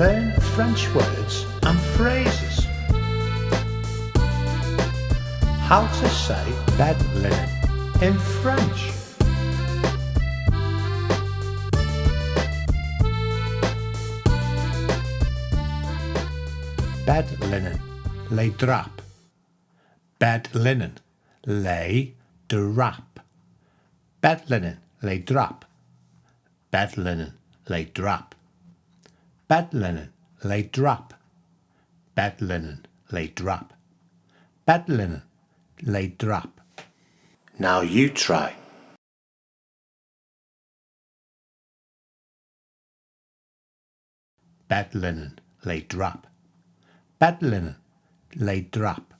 Learn French words and phrases. How to say bed linen in French. Bed linen, les draps. Bed linen, les draps. Bed linen, les draps. Bed linen, les draps. Bed linen, les draps. Bed linen, les draps. Bed linen, les draps. Now you try. Bed linen, les draps. Bed linen, les draps.